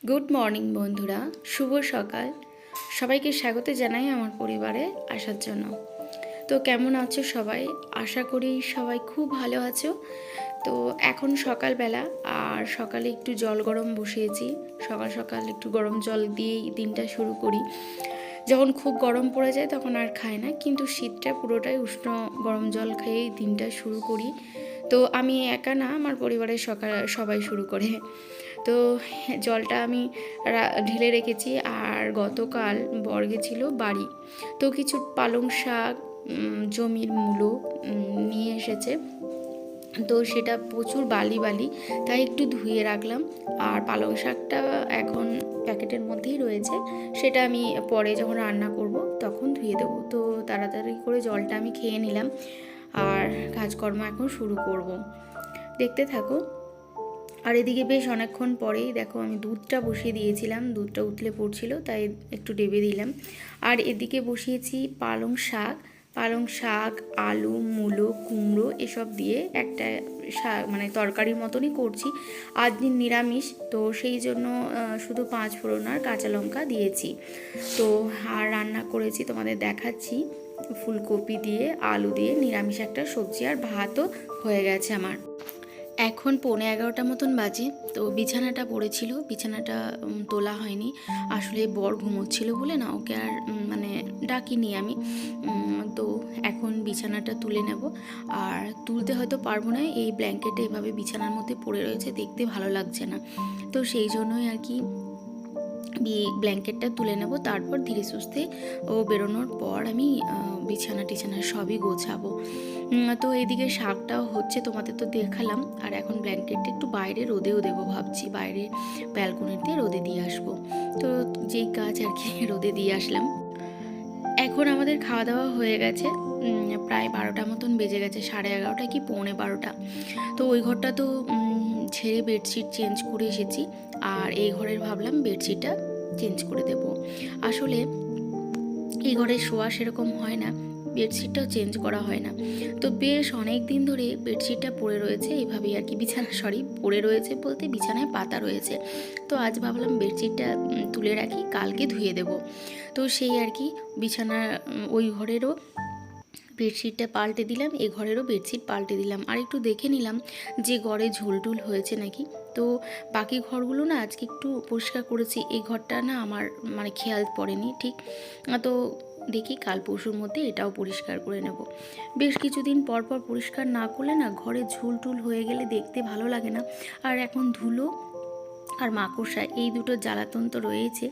Good morning বন্ধুরা, শুভ সকাল। সবাইকে স্বাগত জানাই আমার পরিবারে আসার জন্য। তো কেমন আছো সবাই? আশা করি সবাই খুব ভালো আছো। তো এখন সকালবেলা, আর সকালে একটু জল গরম বসিয়েছি। সকাল সকাল একটু গরম জল দিয়েই দিনটা শুরু করি। যখন খুব গরম পড়ে যায় তখন আর খাই না, কিন্তু শীতটা পুরোটাই উষ্ণ গরম জল খেয়েই দিনটা শুরু করি। তো আমি একা না, আমার পরিবারের সবাই শুরু করে। তো জলটা আমি ঢেলে রেখেছি। আর গতকাল বর গেছিল বাড়ি, তো কিছু পালং শাক, জমির মূলো নিয়ে এসেছে। তো সেটা প্রচুর বালি বালি, তাই একটু ধুয়ে রাখলাম। আর পালং শাকটা এখন প্যাকেটের মধ্যেই রয়েছে, সেটা আমি পরে যখন রান্না করব তখন ধুয়ে দেবো। তো তাড়াতাড়ি করে জলটা আমি খেয়ে নিলাম, আর কাজকর্ম এখন শুরু করব। দেখতে থাকো। আর এদিকে বেশ অনেকক্ষণ পরেই দেখো আমি দুধটা বসিয়ে দিয়েছিলাম, দুধটা উতলে পড়ছিল তাই একটু ডেবে দিলাম। আর এদিকে বসিয়েছি পালং শাক, আলু, মূলো, কুমড়ো এসব দিয়ে একটা শাক মানে তরকারির মতনই করছি। আজ দিন নিরামিষ, তো সেই জন্য শুধু 5 ফোড়ন আর কাঁচা লঙ্কা দিয়েছি। তো আর রান্না করেছি তোমাদের দেখাচ্ছি, ফুলকপি দিয়ে আলু দিয়ে নিরামিষ একটা সবজি, আর ভাতও হয়ে গেছে আমার। এখন 11:15 মতন বাজে। তো বিছানাটা পড়েছিল, বিছানাটা তোলা হয়নি। আসলে বর ঘুমোচ্ছিল বলে না, ওকে আর মানে ডাকিনি আমি। তো এখন বিছানাটা তুলে নেব। আর তুলতে হয়তো পারবো না, এই ব্ল্যাঙ্কেটে এভাবে বিছানার মধ্যে পড়ে রয়েছে, দেখতে ভালো লাগছে না। তো সেই জন্যই আর কি ব্ল্যাঙ্কেটটা তুলে নেব। তারপর ধীরে সুস্থে ও বেরোনোর পর আমি বিছানা টিছানা সবই গোছাবো। তো এদিকে শাকটাও হচ্ছে, তোমাদের তো দেখালাম। আর এখন ব্ল্যাঙ্কেটটা একটু বাইরে রোদেও দেবো ভাবছি, বাইরে ব্যালকনিতে রোদে দিয়ে আসবো। তো যেই কাজ আর কি রোদে দিয়ে আসলাম। এখন আমাদের খাওয়া দাওয়া হয়ে গেছে, প্রায় 12টা মতন বেজে গেছে, 11:30 কি 11:45। তো ওই ঘরটা তো ছেড়ে বেডশিট চেঞ্জ করে এসেছি, আর এই ঘরের ভাবলাম বেডশিটটা চেঞ্জ করে দেব। আসলে এই ঘরে শোয়া সেরকম হয় না, বেডশিটটাও চেঞ্জ করা হয় না। তো বেশ অনেক দিন ধরে বেডশিটটা পড়ে রয়েছে এইভাবেই আর কি, পড়ে রয়েছে বলতে বিছানায় পাতা রয়েছে। তো আজ ভাবলাম বেডশিটটা তুলে রাখি, কালকে ধুয়ে দেব। তো সেই আর কি বিছানা ওই ঘরেরও বেডশিটটা পাল্টে দিলাম, এ ঘরেরও বেডশিট পাল্টে দিলাম। আর একটু দেখে নিলাম যে ঘরে ঝুলটুল হয়েছে নাকি। তো বাকি ঘরগুলো না আজকে একটু পরিষ্কার করেছি, এই ঘরটা না আমার মানে খেয়াল পড়েনি ঠিক। তো দেখি কাল পরশুর মধ্যে এটাও পরিষ্কার করে নেব। বেশ কিছুদিন পর পর পরিষ্কার না করলে না ঘরে ঝুলটুল হয়ে গেলে দেখতে ভালো লাগে না। আর এখন ধুলো আর মাকড়সা এই দুটো জ্বালাতন তো রয়েছে।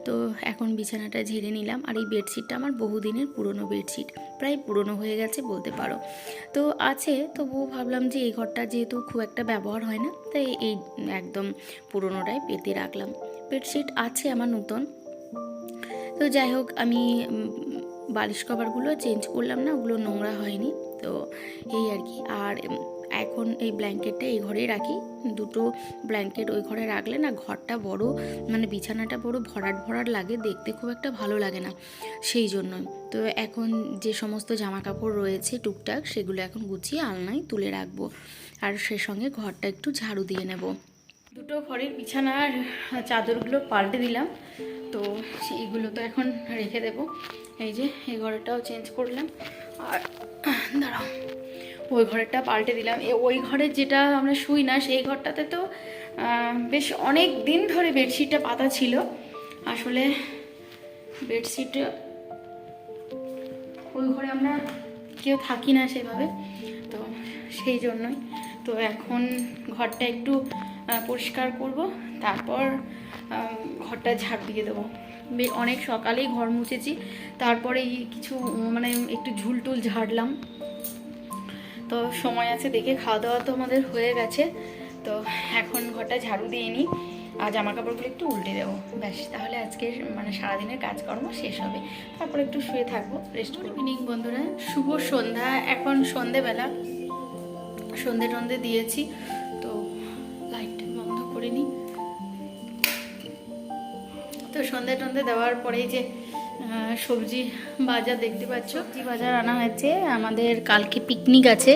তো এখন বিছানাটা ঝেড়ে নিলাম। আর এই বেডশিটটা আমার বহুদিনের পুরনো বেডশিট, প্রায় পুরনো হয়ে গেছে বলতে পারো। তো আছে, তবুও ভাবলাম যে এই ঘরটা যেহেতু খুব একটা ব্যবহার হয় না, তাই এই একদম পুরনোটাই পেতে রাখলাম। বেডশিট আছে আমার নতুন। তো যাই হোক, আমি বালিশ কভারগুলো চেঞ্জ করলাম না, ওগুলো নোংরা হয়নি। তো এই আর কি। আর এখন এই ব্ল্যাঙ্কেটটা এই ঘরেই রাখি, দুটো ব্ল্যাঙ্কেট ওই ঘরে রাখলে না ঘরটা বড় মানে বিছানাটা বড় ভরাট ভরাট লাগে, দেখতে খুব একটা ভালো লাগে না, সেই জন্যই। তো এখন যে সমস্ত জামা কাপড় রয়েছে টুকটাক সেগুলো এখন গুছিয়ে আলনায় তুলে রাখবো, আর সে সঙ্গে ঘরটা একটু ঝাড়ু দিয়ে নেব। দুটো ঘরের বিছানার চাদরগুলো পাল্টে দিলাম, তো সেইগুলো তো এখন রেখে দেব। এই যে এই ঘরটাও চেঞ্জ করলাম, আর দাঁড়াও ওই ঘরেরটা পাল্টে দিলাম। ওই ঘরে যেটা আমরা শুই না সেই ঘরটাতে তো বেশ অনেক দিন ধরে বেডশিটটা পাতা ছিল। আসলে বেডশিট ওই ঘরে আমরা কেউ থাকি না সেভাবে, তো সেই জন্যই। তো এখন ঘরটা একটু পরিষ্কার করব, তারপর ঘরটা ঝাড় দিয়ে দেবো। অনেক সকালেই ঘর মুছেছি, তারপরে কিছু মানে একটু ঝুলটুল ঝাড়লাম। তো সময় আছে দেখে, খাওয়া দাওয়া তো আমাদের হয়ে গেছে। তো এখন ঘরটা ঝাড়ু দিয়ে নিই, আর জামা কাপড়গুলো একটু উল্টে দেবো, ব্যাস তাহলে আজকে মানে সারাদিনের কাজকর্ম শেষ হবে। তারপর একটু শুয়ে থাকবো, রেস্ট করবো। ইভিনিং বন্ধুরা, শুভ সন্ধ্যা। এখন সন্ধেবেলা, সন্ধে টন্ধে দিয়েছি। তো লাইট বন্ধ করে নিই। তো সন্ধে টন্ধে দেওয়ার পরেই যে সবজি বাজার দেখতে পাচ্ছ, সবজি বাজার আনা হয়েছে। আমাদের কালকে পিকনিক আছে,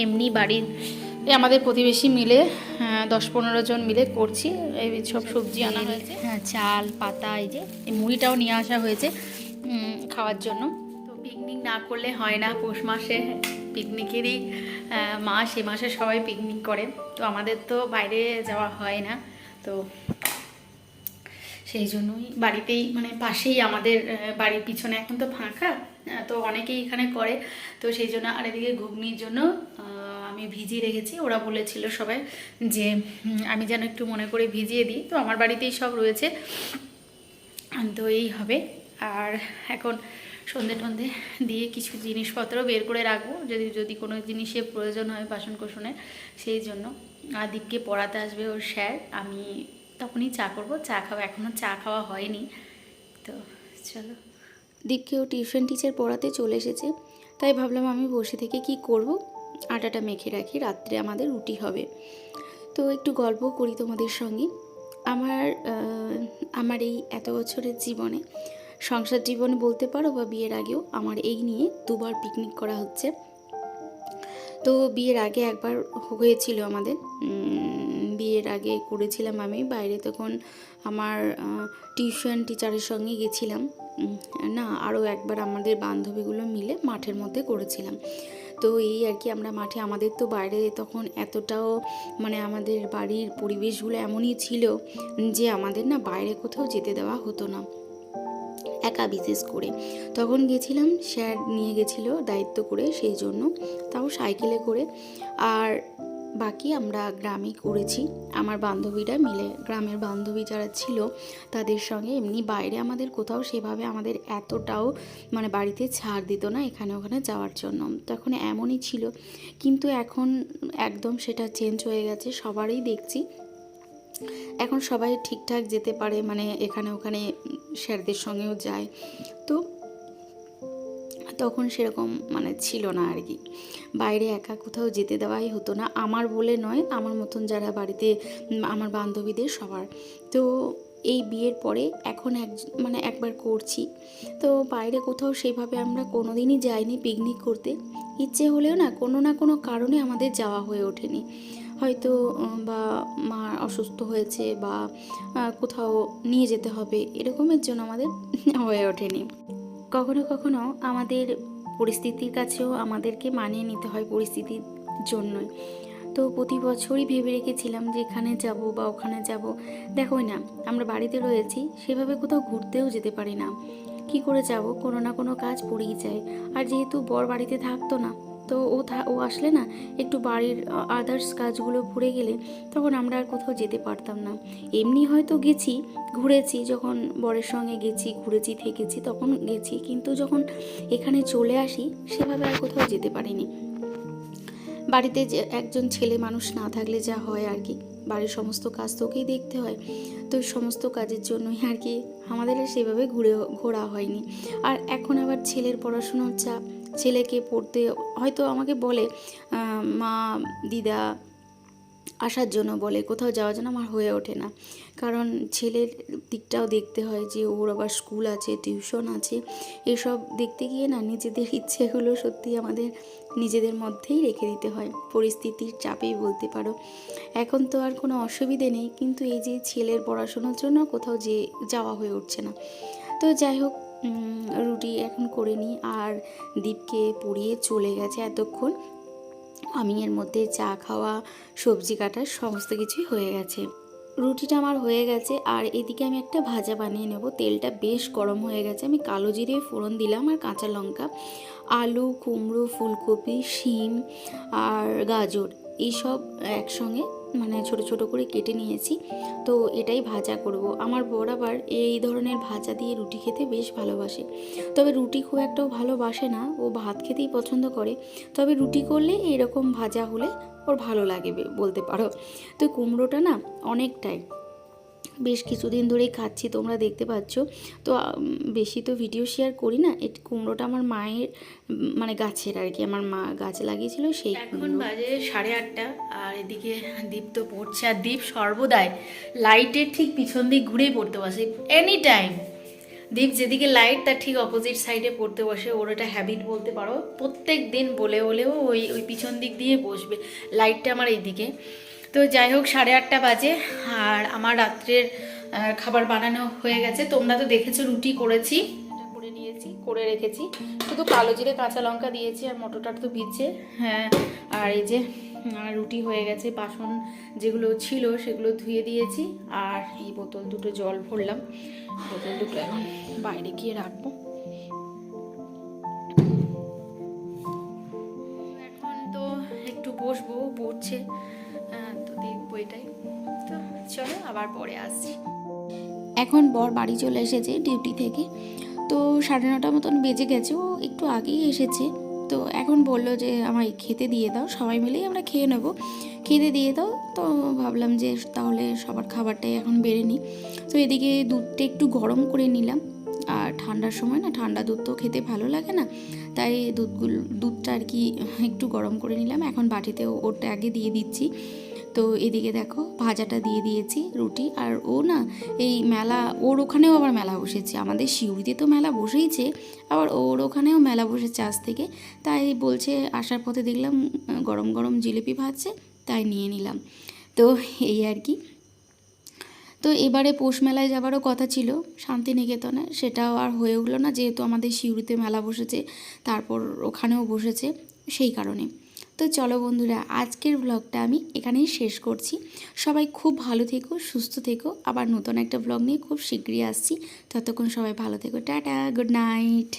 এমনি বাড়ির আমাদের প্রতিবেশী মিলে 10-15 জন মিলে করছি। এই সব সবজি আনা হয়েছে, হ্যাঁ, চাল পাতা, এই যে এই মুড়িটাও নিয়ে আসা হয়েছে খাওয়ার জন্য। তো পিকনিক না করলে হয় না, পৌষ মাসে পিকনিকেরই মাস, এই মাসে সবাই পিকনিক করে। তো আমাদের তো বাইরে যাওয়া হয় না, তো সেই জন্যই বাড়িতেই, মানে পাশেই আমাদের বাড়ির পিছনে এখন তো ফাঁকা, তো অনেকেই এখানে করে। তো সেই জন্য, আর এদিকে ঘুগনির জন্য আমি ভিজিয়ে রেখেছি। ওরা বলেছিল সবাই যে আমি যেন একটু মনে করে ভিজিয়ে দিই, তো আমার বাড়িতেই সব রয়েছে, তো এই হবে। আর এখন সন্ধে টন্ধে দিয়ে কিছু জিনিসপত্র বের করে রাখবো, যদি কোনো জিনিসের প্রয়োজন হয় বাসন কোসনে, সেই জন্য। আর দীপকে পড়াতে আসবে ওর স্যার, আমি তখনই চা করব, চা খাওয়া, এখনও চা খাওয়া হয়নি। তো চলো, দীপকেও টিউশন টিচার পড়াতে চলে এসেছে, তাই ভাবলাম আমি বসে থেকে কি করব, আটাটা মেখে রাখি, রাত্রে আমাদের রুটি হবে। তো একটু গল্প করি তোমাদের সঙ্গে। আমার এই এত বছরের জীবনে, সংসার জীবনে বলতে পারো বা বিয়ের আগেও, আমার এই নিয়ে দুবার পিকনিক করা হচ্ছে। তো বিয়ের আগে একবার হয়েছিল আমাদের, বিয়ের আগে করেছিলাম আমি বাইরে, তখন আমার টিউশন টিচারের সঙ্গে গেছিলাম, না আরও একবার আমাদের বান্ধবীগুলো মিলে মাঠের মধ্যে করেছিলাম। তো এই আর কি, আমরা মাঠে, আমাদের তো বাইরে তখন এতটাও, মানে আমাদের বাড়ির পরিবেশগুলো এমনই ছিল যে আমাদের না বাইরে কোথাও যেতে দেওয়া হতো না, একা বিশেষ করে। তখন গেছিলাম, স্যার নিয়ে গেছিলো দায়িত্ব করে, সেই জন্য, তাও সাইকেলে করে। আর বাকি আমরা গ্রামে করেছি, আমার বান্ধবীরা মিলে, গ্রামের বান্ধবী যারা ছিল তাদের সঙ্গে। এমনি বাইরে আমাদের কোথাও সেভাবে আমাদের এতটাও, মানে বাড়িতে ছাড় দিত না এখানে ওখানে যাওয়ার জন্য, তখন এমনই ছিল। কিন্তু এখন একদম সেটা চেঞ্জ হয়ে গেছে, সবারই দেখছি এখন সবাই ঠিকঠাক যেতে পারে, মানে এখানে ওখানে স্যারদের সঙ্গেও যায়। তো তখন সেরকম মানে ছিল না আর কি, বাইরে একা কোথাও যেতে দেওয়াই হতো না, আমার বলে নয়, আমার মতন যারা বাড়িতে, আমার বান্ধবীদের সবার। তো এই বিয়ের পরে এখন মানে একবার করছি। তো বাইরে কোথাও সেভাবে আমরা কোনো দিনই যাইনি পিকনিক করতে, ইচ্ছে হলেও না কোনো কারণে আমাদের যাওয়া হয়ে ওঠেনি, হয়তো বা মা অসুস্থ হয়েছে বা কোথাও নিয়ে যেতে হবে, এরকমের জন্য আমাদের হয়ে ওঠেনি। কখনো কখনো আমাদের পরিস্থিতির কাছেও আমাদেরকে মানিয়ে নিতে হয় পরিস্থিতির জন্যই। তো প্রতি বছরই ভেবে রেখেছিলাম যে এখানে যাব বা ওখানে যাব। দেখোই না, আমরা বাড়িতে রয়েছি, সেভাবে কোথাও ঘুরতেও যেতে পারি না, কি করে যাব, কোনো না কোনো কাজ পড়েই যায়। আর যেহেতু বর বাড়িতে থাকতো না, তো ও আসলে না একটু বাড়ির আদার্স কাজগুলো পড়ে গেলে তখন আমরা আর কোথাও যেতে পারতাম না। এমনি হয়তো গেছি, ঘুরেছি, যখন বরের সঙ্গে গেছি, ঘুরেছি, থেকেছি, তখন গেছি, কিন্তু যখন এখানে চলে আসি সেভাবে আর কোথাও যেতে পারিনি। বাড়িতে যে একজন ছেলে মানুষ না থাকলে যা হয় আর কি, বাড়ির সমস্ত কাজ তোকেই দেখতে হয়, তো সমস্ত কাজের জন্যই আর কি আমাদের আর সেভাবে ঘোরা হয়নি। আর এখন আবার ছেলের পড়াশুনোর চাপ, ছেলেকে পড়তে হয়তো আমাকে বলে মা, দিদা আসার জন্য বলে, কোথাও যাওয়ার জন্য, আমার হয়ে ওঠে না, কারণ ছেলের দিকটাও দেখতে হয়, যে ওর আবার স্কুল আছে, টিউশন আছে, এসব দেখতে গিয়ে না নিজেদের ইচ্ছেগুলো সত্যি আমাদের নিজেদের মধ্যেই রেখে দিতে হয়, পরিস্থিতির চাপেই বলতে পারো। এখন তো আর কোনো অসুবিধে নেই, কিন্তু এই যে ছেলের পড়াশোনার জন্য কোথাও যাওয়া হয়ে উঠছে না। তো যাই হোক, রুটি এখন করে নিই, আর দীপকে পড়িয়ে চলে গেছে এতক্ষণ, আমি এর মধ্যে চা খাওয়া, সবজি কাটা সমস্ত কিছুই হয়ে গেছে। রুটিটা আমার হয়ে গেছে, আর এদিকে আমি একটা ভাজা বানিয়ে নেব। তেলটা বেশ গরম হয়ে গেছে, আমি কালো জিরে ফোড়ন দিলাম, আর কাঁচা লঙ্কা, আলু, কুমড়ো, ফুলকপি, শিম আর গাজর এইসব একসঙ্গে মানে ছোট ছোট করে কেটে নিয়েছি। তো এটাই ভাজা করব। আমার বর আবার এই ধরনের ভাজা দিয়ে রুটি খেতে বেশ ভালোবাসে, তবে রুটি খুব একটাও ভালোবাসে না, ও ভাত খেতেই পছন্দ করে। তবে রুটি করলে এরকম ভাজা হলে ওর ভালো লাগে বলতে পারো। তো কুমড়োটা না অনেকটাই, বেশ কিছুদিন ধরেই খাচ্ছি, তোমরা দেখতে পাচ্ছ। তো বেশি তো ভিডিও শেয়ার করি না, এই কুমড়োটা আমার মায়ের মানে গাছের আর কি, আমার মা গাছে লাগিয়েছিল সেই। এখন বাজে 8:30, আর এদিকে দীপ তো পড়ছে, আর দীপ সর্বদাই লাইটের ঠিক পিছন দিক ঘুরেই পড়তে বসে, এনি টাইম। দীপ যেদিকে লাইট তার ঠিক অপোজিট সাইডে পড়তে বসে, ওর এটা হ্যাবিট বলতে পারো, প্রত্যেক দিন বলে বলেও ওই পিছন দিক দিয়ে বসবে, লাইটটা আমার এইদিকে। তো তো যাই হোক 8:30 বাজে আর আমার রাত্রের খাবার বানানো হয়ে গেছে। তোমরা তো দেখেছো রুটি করেছি, এটা করে নিয়েছি, করে রেখেছি। শুধু কালো জিরে কাঁচা লঙ্কা দিয়েছি আর মটরটা তো ভিজছে। হ্যাঁ, আর এই যে রুটি হয়ে গেছে। বাসন যেগুলো ছিল সেগুলো ধুয়ে দিয়েছি আর এই বোতল দুটো জল ভরলাম। বোতল দুটো এখন বাইরে গিয়ে রাখবো। এখন তো একটু বসবো, পড়ছে, তো দেখবো এটাই। তো চলো আবার পরে আসছি। এখন বর বাড়ি চলে এসেছে ডিউটি থেকে, তো 9:30 মতন বেজে গেছে, ও একটু আগেই এসেছে। তো এখন বললো যে আমায় খেতে দিয়ে দাও, সবাই মিলেই আমরা খেয়ে নেবো, খেতে দিয়ে দাও। তো ভাবলাম যে তাহলে সবার খাবারটাই এখন বেড়ে নিই। তো এদিকে দুধটা একটু গরম করে নিলাম, আর ঠান্ডার সময় না ঠান্ডা দুধ তো খেতে ভালো লাগে না, তাই দুধটা আর কি একটু গরম করে নিলাম। এখন বাটিতে ওটা আগে দিয়ে দিচ্ছি। তো এদিকে দেখো ভাজাটা দিয়ে দিয়েছি, রুটি। আর ও না এই মেলা, ওর ওখানেও আবার মেলা বসেছে, আমাদের সিউড়িতে তো মেলা বসেইছে, আবার ওর ওখানেও মেলা বসেছে আজ থেকে। তাই বলছে, আসার পথে দেখলাম গরম গরম জিলিপি ভাজছে, তাই নিয়ে নিলাম। তো এই আর কি। তো এবারে পৌষ মেলায় যাবারও কথা ছিল শান্তিনিকেতনে, সেটাও আর হয়ে উঠলো না, যেহেতু আমাদের সিউড়িতে মেলা বসেছে, তারপর ওখানেও বসেছে, সেই কারণে। তো চলো বন্ধুরা, আজকের ব্লগটা আমি এখানেই শেষ করছি। সবাই খুব ভালো থেকো, সুস্থ থেকো। আবার নতুন একটা ব্লগ নিয়ে খুব শীঘ্রই আসছি। ততক্ষণ সবাই ভালো থেকো। Tata, good night.